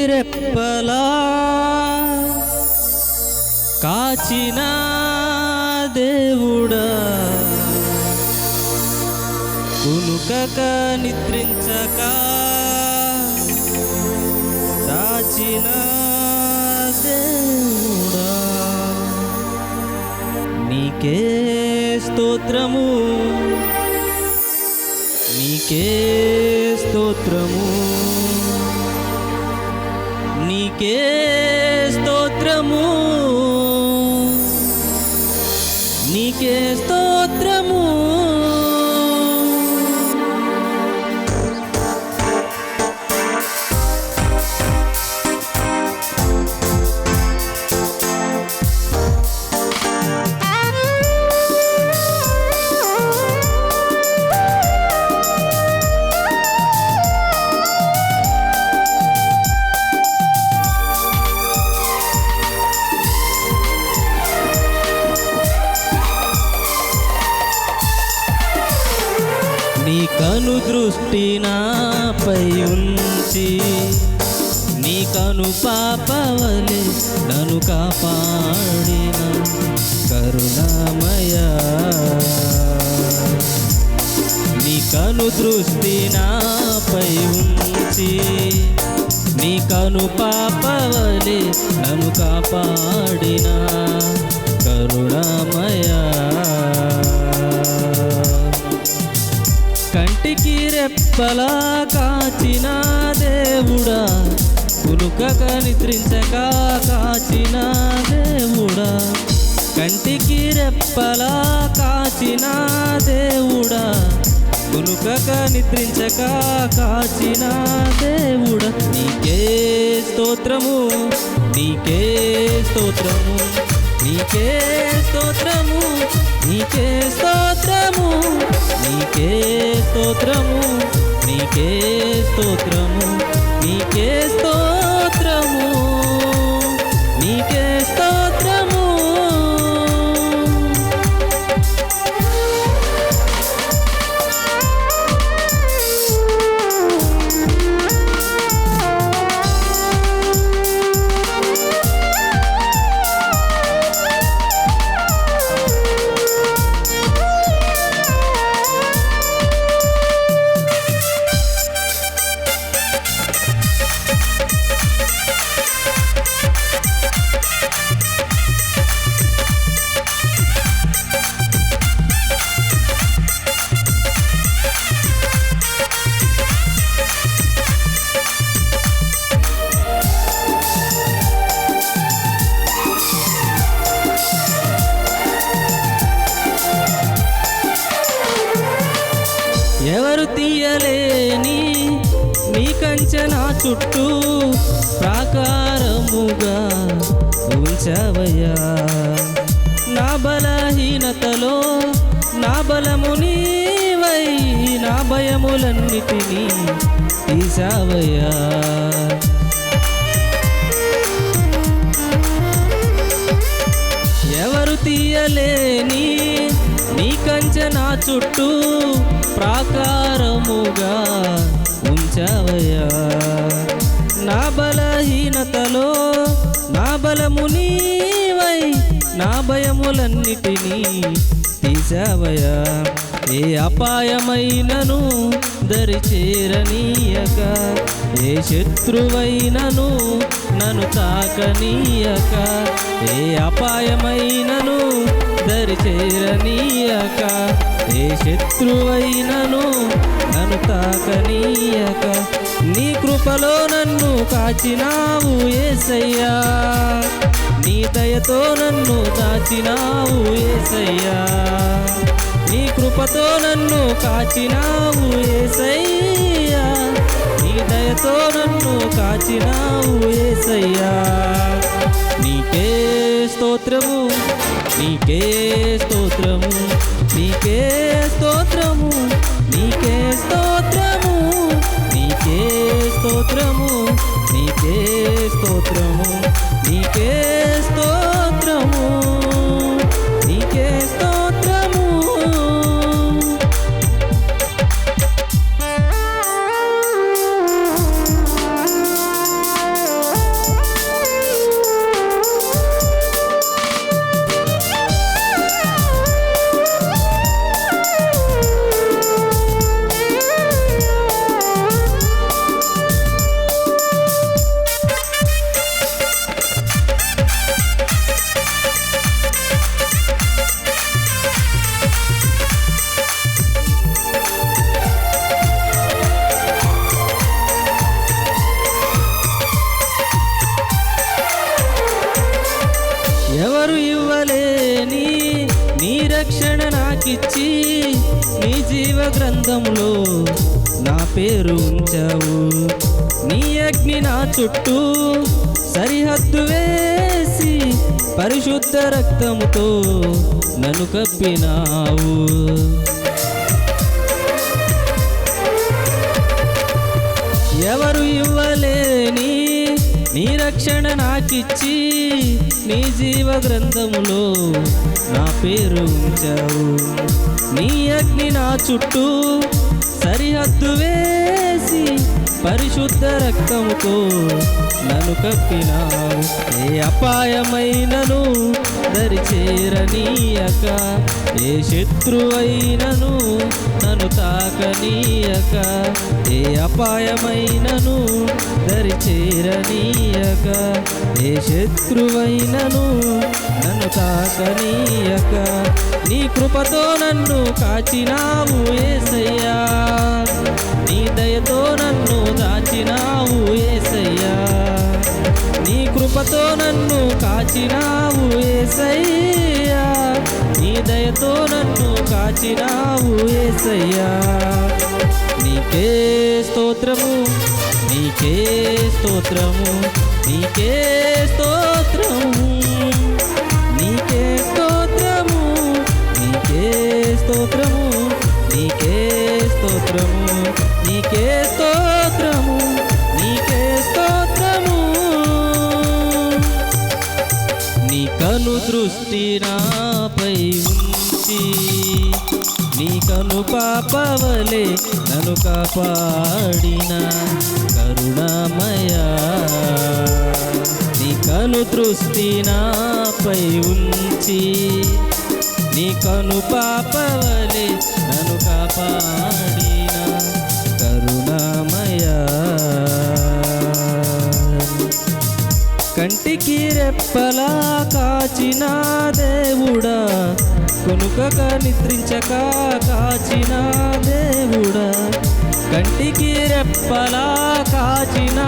రెప్పలా కాచిన దేవుడా, కునుకక నిద్రించక దాచిన దేవుడా, నీకే స్తోత్రము, నీకే స్తోత్రము, నీకే స్తోత్రము, నీకే స్తోత్రము. నీ కను దృష్టి నాపై ఉంచి, నీ కను పాపవలె నన్ను కాపాడిన కరుణామయ, నీ కను దృష్టి నాపై ఉంచి, నీ కను పాపవలె నన్ను కాపాడిన కరుణామయ, కంటికి రెప్పలా కాచిన దేవుడా, కునుకక నిద్రించక కాచిన దేవుడా, కంటికి రెప్పలా కాచిన దేవుడా, కునుకక నిద్రించక కాచిన దేవుడా, నీకే స్తోత్రము, నీకే స్తోత్రము, నీకే స్తోత్రము, నీకే స్తోత్రము, నీకే స్తోత్రము, నీకే స్తోత్రము, నీకే స్తోత్రము, నీకే స్తోత్రము. ఎవరు తీయలేని నీ కంచెన చుట్టూ ప్రాకారముగా ఉంచవయ్యా, నా బలహీనతలో నా బలము నీవై నా భయములన్నిటినీ తీసావయ్యా, ఎవరు తీయలేని నీ కంచెన చుట్టూ ప్రాకారముగా ఉంచవయ్యా, నా బలహీనతలో నా బలము నీవై నా భయములన్నిటినీ తీసావయ్యా, ఏ అపాయమైనను దరిచేరనీయక, ఏ శత్రువైనను నన్ను తాకనీయక, ఏ అపాయమైనను దరిచేరనీయక, ఏ శత్రువైనను నన్ను తాకనీయక, నీ కృపలో నన్ను కాచినావు యేసయ్యా, నీ దయతో నన్ను దాచినావు యేసయ్యా, నీ కృపతో నన్ను కాచినావు యేసయ్యా, నీ దయతో నన్ను కాచినావు యేసయ్యా, నీకే స్తోత్రము, నీకే స్తోత్రము, నీకే స్తోత్రము, నీకే స్తోత్రము, నీకే స్తోత్రము, నీకే స్తోత్రము, నీకే స్తోత్రము, నీకే స్తోత్రము. గ్రంథంలో నా పేరు ఉంచావు. నీ అగ్ని నా చుట్టూ సరిహద్దు వేసి పరిశుద్ధ రక్తముతో నన్ను కప్పినావు. ఎవరు ఇవ్వలేని నీ రక్షణ నాకిచ్చి నీ జీవ గ్రంథములో నా పేరు ఉంచావు. నీ అగ్ని నా చుట్టూ సరిహద్దు వేసి పరిశుద్ధ రక్తముతో నన్ను కప్పినావు. ఏ అపాయమైనను దరిచేరనీయక, ఏ శత్రువైనను నన్ను తాకనీయక, ఏ అపాయమైనను దరిచేరనీయక, ఏ శత్రువైనను నన్ను తాకనీయక, నీ కృపతో నన్ను కాచినావు యేసయ్యా, నీ దయతో నన్ను దాచినావు యేసయ్యా, నీ కృపతో నన్ను కాచినావు యేసయ్యా, నీ దయతో నన్ను కాచినావు యేసయ్యా. నీకే స్తోత్రము, నీకే స్తోత్రము, నీకే స్తోత్రము, నీకే స్తోత్రము, నీకే స్తోత్రము, నీకే స్తోత్రము, నీకే స్తోత్రము, నీకే స్తోత్రము. నీ కను దృష్టి నాపై ఉంచి నీ కను పాపవలే నన్ను కాపాడిన కరుణామయా. నీ కను దృష్టి నాపై ఉంచి నీ కను పాపవలే నన్ను కాపాడిన కరుణామయా. కంటికి రెప్పలా కాచిన దేవుడా, కొనుకక నిద్రించక కాచిన దేవుడా, కంటికి రెప్పలా కాచిన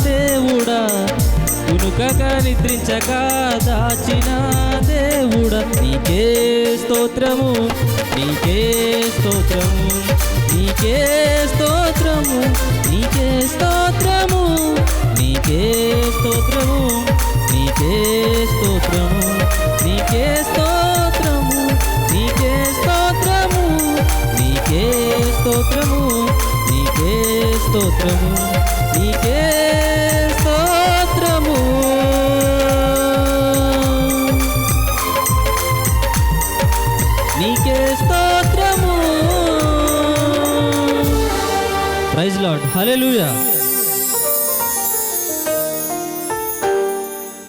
దేవుడా, కునుకక నిద్రించక దాచిన దేవుడా. నీకే స్తోత్రము, నీకే స్తోత్రము, నీకే స్తోత్రము, నీకే స్తోత్రము, నీకే స్తోత్రము, నీకే స్తోత్రము, నీకే స్తోత్రము, నీకే స్తోత్రము, నీకే స్తోత్రము, నీకే స్తోత్రము, నీకే స్తోత్రము. నీకే స్తోత్రము. ప్రైజ్ లార్డ్, హల్లెలూయా.